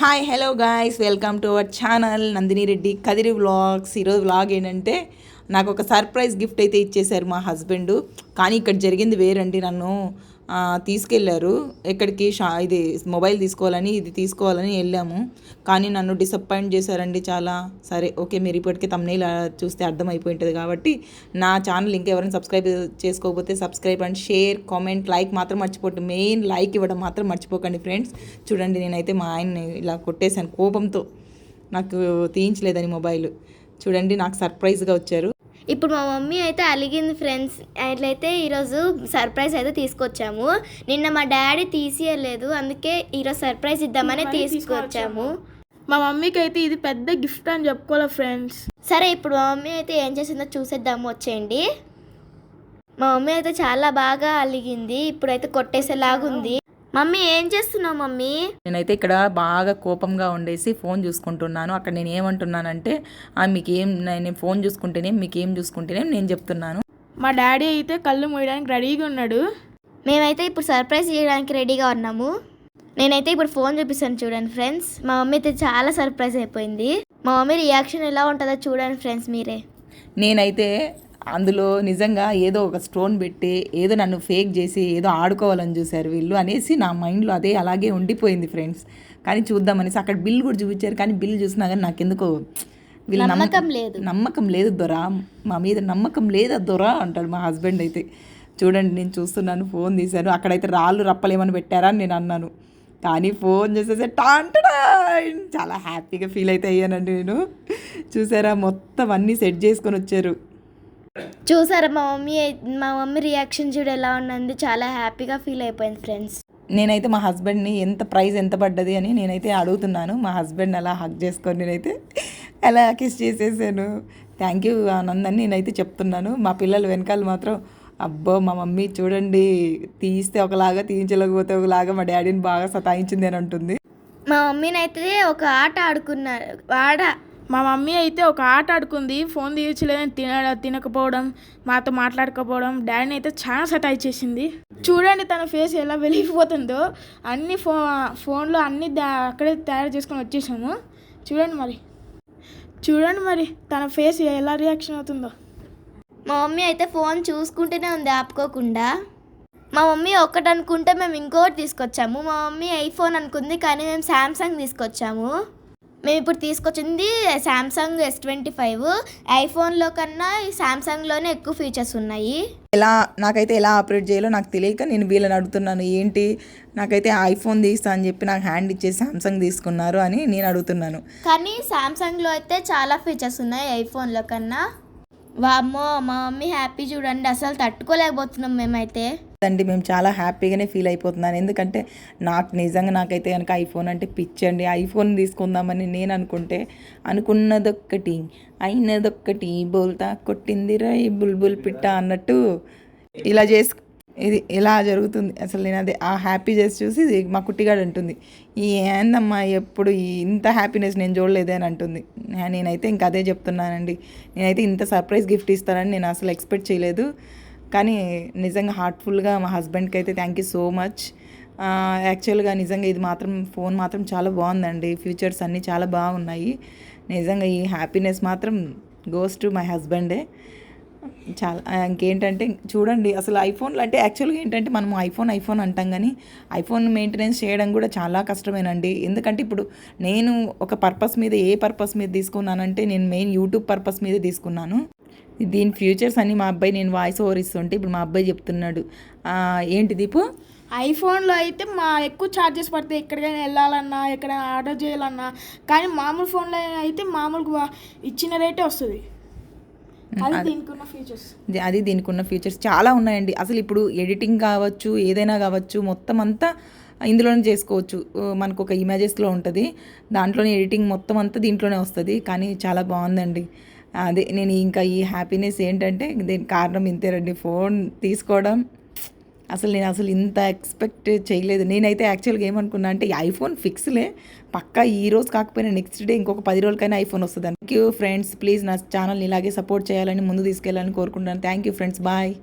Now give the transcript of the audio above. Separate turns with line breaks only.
Hi hello guys, welcome to our channel Nandini Reddy Kadiri vlogs. ఈరోజు vlog ఏంటంటే నాకు ఒక సర్ప్రైజ్ గిఫ్ట్ అయితే ఇచ్చేశారు మా హస్బెండ్. కానీ ఇక్కడ జరిగింది వేరండి. నన్ను తీసుకెళ్ళారు ఎక్కడికి, ఇది మొబైల్ తీసుకోవాలని వెళ్ళాము. కానీ నన్ను డిసప్పాయింట్ చేశారండి చాలా. సరే ఓకే, మీరు ఇప్పటికే తమ్నెయిల్ చూస్తే అర్థమైపోయి ఉంటుంది కాబట్టి నా ఛానల్ ఇంకెవరైనా సబ్స్క్రైబ్ చేసుకోకపోతే subscribe and share, comment, like మాత్రం మర్చిపోకండి. మెయిన్ లైక్ ఇవ్వడం మాత్రం మర్చిపోకండి ఫ్రెండ్స్. చూడండి, నేనైతే మా ఆయన్ని ఇలా కొట్టేశాను కోపంతో, నాకు తీయించలేదని మొబైల్. చూడండి, నాకు సర్ప్రైజ్గా వచ్చారు.
ఇప్పుడు మా మమ్మీ అయితే అలిగింది ఫ్రెండ్స్. అట్లయితే ఈరోజు సర్ప్రైజ్ అయితే తీసుకొచ్చాము. నిన్న మా డాడీ తీసియలేదు, అందుకే ఈరోజు సర్ప్రైజ్ ఇద్దామని తీసుకొచ్చాము.
మా మమ్మీకి అయితే ఇది పెద్ద గిఫ్ట్ అని చెప్పుకోవాలి ఫ్రెండ్స్.
సరే, ఇప్పుడు మా మమ్మీ అయితే ఏం చేసిందో చూసేద్దాము, వచ్చేయండి. మా మమ్మీ అయితే చాలా బాగా అలిగింది, ఇప్పుడైతే కొట్టేసేలాగుంది. మమ్మీ ఏం చేస్తున్నావు మమ్మీ?
నేనైతే ఇక్కడ బాగా కోపంగా ఉండేసి ఫోన్ చూసుకుంటున్నాను. అక్కడ నేను ఏమంటున్నానంటే నేను ఫోన్ చూసుకుంటేనే మీకేం చూసుకుంటేనే నేను చెప్తున్నాను.
మా డాడీ అయితే కళ్ళు మూయడానికి రెడీగా ఉన్నాడు.
మేమైతే ఇప్పుడు సర్ప్రైజ్ చేయడానికి రెడీగా ఉన్నాము. నేనైతే ఇప్పుడు ఫోన్ చూపిస్తాను చూడండి ఫ్రెండ్స్. మా మమ్మీ అయితే చాలా సర్ప్రైజ్ అయిపోయింది. మా మమ్మీ రియాక్షన్ ఎలా ఉంటుందో చూడండి ఫ్రెండ్స్ మీరే.
నేనైతే అందులో నిజంగా ఏదో ఒక స్టోన్ పెట్టి ఏదో నన్ను ఫేక్ చేసి ఏదో ఆడుకోవాలని చూశారు వీళ్ళు అనేసి నా మైండ్లో అదే అలాగే ఉండిపోయింది ఫ్రెండ్స్. కానీ చూద్దామనేసి అక్కడ బిల్ కూడా చూపించారు. కానీ బిల్ చూసినా కానీ నాకెందుకో వీళ్ళు నమ్మకం లేదు దొరా, మా మీద నమ్మకం లేదు దొరా అంటాడు మా హస్బెండ్ అయితే. చూడండి, నేను చూస్తున్నాను, ఫోన్ తీశాను. అక్కడైతే రాళ్ళు రప్పలేమని పెట్టారా అని నేను అన్నాను. కానీ ఫోన్ చేసేసే టాంటడా చాలా హ్యాపీగా ఫీల్ అయితే అయ్యానండి నేను. చూసారా, మొత్తం అన్నీ సెట్ చేసుకొని వచ్చారు.
చూసారా మా మమ్మీ రియాక్షన్ చూడు ఎలా ఉన్నది, చాలా హ్యాపీగా ఫీల్ అయిపోయింది ఫ్రెండ్స్.
నేనైతే మా హస్బెండ్ని ప్రైస్ ఎంత పడ్డది అని నేనైతే అడుగుతున్నాను. మా హస్బెండ్ అలా హగ్ చేసుకొని నేనైతే అలా కిస్ చేసేసాను. థ్యాంక్ యూ ఆనంద్ అని నేనైతే చెప్తున్నాను. మా పిల్లలు వెనకాల మాత్రం అబ్బో మా మమ్మీ చూడండి, తీస్తే ఒకలాగా తీయించలేకపోతే ఒకలాగా మా డాడీని బాగా సతాయించింది అని అంటుంది.
మా మమ్మీనైతే ఒక ఆట ఆడుకున్నారు.
మా మమ్మీ అయితే ఒక ఆట ఆడుకుంది, ఫోన్ తీయచ్చలేదని తినకపోవడం, మాతో మాట్లాడకపోవడం. డాడీని అయితే చాలా సతాయించేసింది. చూడండి తన ఫేస్ ఎలా వెలిగిపోతుందో. అన్ని ఫోన్లో అన్ని అక్కడే తయారు చేసుకొని వచ్చేసాము. చూడండి మరి తన ఫేస్ ఎలా రియాక్షన్ అవుతుందో.
మా మమ్మీ అయితే ఫోన్ చూసుకుంటూనే ఉంది ఆపుకోకుండా. మా మమ్మీ ఒక్కటి అనుకుంటే మేము ఇంకోటి తీసుకొచ్చాము. మా మమ్మీ ఐఫోన్ అనుకుంది, కానీ మేము శాంసంగ్ తీసుకొచ్చాము. మేము ఇప్పుడు తీసుకొచ్చింది శాంసంగ్ S25. ఐఫోన్లో కన్నా ఈ శాంసంగ్లోనే ఎక్కువ ఫీచర్స్ ఉన్నాయి.
నాకైతే ఎలా ఆపరేట్ చేయాలో నాకు తెలియక నేను వీళ్ళని అడుగుతున్నాను. ఏంటి, నాకైతే ఐఫోన్ తీస్తా అని చెప్పి నాకు హ్యాండ్ ఇచ్చేసి శాంసంగ్ తీసుకున్నారు అని నేను అడుగుతున్నాను.
కానీ శాంసంగ్లో అయితే చాలా ఫీచర్స్ ఉన్నాయి ఐఫోన్లో కన్నా. వామ్మో, మా మమ్మీ హ్యాపీ చూడండి, అసలు తట్టుకోలేకపోతున్నాం మేమైతే.
మేము చాలా హ్యాపీగానే ఫీల్ అయిపోతున్నాను. ఎందుకంటే నాకైతే కనుక ఐఫోన్ అంటే పిచ్చండి. ఐఫోన్ తీసుకుందామని నేను అనుకున్నదొక్కటి అయినదొక్కటి, బోల్తా కొట్టింది రై బుల్బుల్ పిట్ట అన్నట్టు ఇలా జరుగుతుంది. అసలు నేను ఆ హ్యాపీ చేసి చూసి మా కుట్టిగాడు అంటుంది, ఏందమ్మా ఎప్పుడు ఇంత హ్యాపీనెస్ నేను చూడలేదే అని అంటుంది. నేనైతే ఇంకా అదే చెప్తున్నానండి. నేనైతే ఇంత సర్ప్రైజ్ గిఫ్ట్ ఇస్తానని నేను అసలు ఎక్స్పెక్ట్ చేయలేదు. కానీ నిజంగా హార్ట్ఫుల్గా మా హస్బెండ్కి అయితే థ్యాంక్ యూ సో మచ్. యాక్చువల్గా నిజంగా ఇది ఫోన్ మాత్రం చాలా బాగుందండి. ఫీచర్స్ అన్నీ చాలా బాగున్నాయి. నిజంగా ఈ హ్యాపీనెస్ మాత్రం గోస్ టు మై హస్బెండే. చాలా ఇంకేంటంటే చూడండి, అసలు ఐఫోన్లు అంటే యాక్చువల్గా ఏంటంటే మనం ఐఫోన్ అంటాం, కానీ ఐఫోన్ మెయింటెనెన్స్ చేయడం కూడా చాలా కష్టమేనండి. ఎందుకంటే ఇప్పుడు నేను ఒక పర్పస్ మీద ఏ పర్పస్ మీద తీసుకున్నానంటే నేను మెయిన్ యూట్యూబ్ పర్పస్ మీద తీసుకున్నాను. దీని ఫ్యూచర్స్ అన్నీ మా అబ్బాయి, నేను వాయిస్ ఓవర్ ఇస్తుంటే ఇప్పుడు మా అబ్బాయి చెప్తున్నాడు. ఏంటి దీపు,
ఐఫోన్లో అయితే ఎక్కువ ఛార్జెస్ పడతాయి ఎక్కడికైనా వెళ్ళాలన్నా, ఎక్కడైనా ఆర్డర్ చేయాలన్నా. కానీ మామూలు ఫోన్లో అయితే మామూలుగా ఇచ్చిన రేటే వస్తుంది. అది
దీనికి ఉన్న ఫీచర్స్ చాలా ఉన్నాయండి. అసలు ఇప్పుడు ఎడిటింగ్ కావచ్చు, ఏదైనా కావచ్చు, మొత్తం అంతా ఇందులోనే చేసుకోవచ్చు. మనకు ఒక ఇమేజెస్లో ఉంటుంది, దాంట్లోనే ఎడిటింగ్ మొత్తం అంతా దీంట్లోనే వస్తుంది. కానీ చాలా బాగుందండి. అదే నేను ఇంకా ఈ హ్యాపీనెస్ ఏంటంటే దీనికి కారణం ఇంతేనండి, ఫోన్ తీసుకోవడం. నేను ఇంత ఎక్స్పెక్ట్ చేయలేదు. నేనైతే యాక్చువల్గా ఏమనుకున్నా అంటే ఈ ఐఫోన్ ఫిక్స్లే, పక్కా ఈ రోజు కాకపోయినా నెక్స్ట్ డే ఇంకొక 10 రోజులకైనా ఐఫోన్ వస్తుంది. థ్యాంక్ యూ ఫ్రెండ్స్, ప్లీజ్ నా ఛానల్ని ఇలాగే సపోర్ట్ చేయాలని, ముందు తీసుకెళ్ళాలని కోరుకుంటున్నాను. Thank you friends, bye.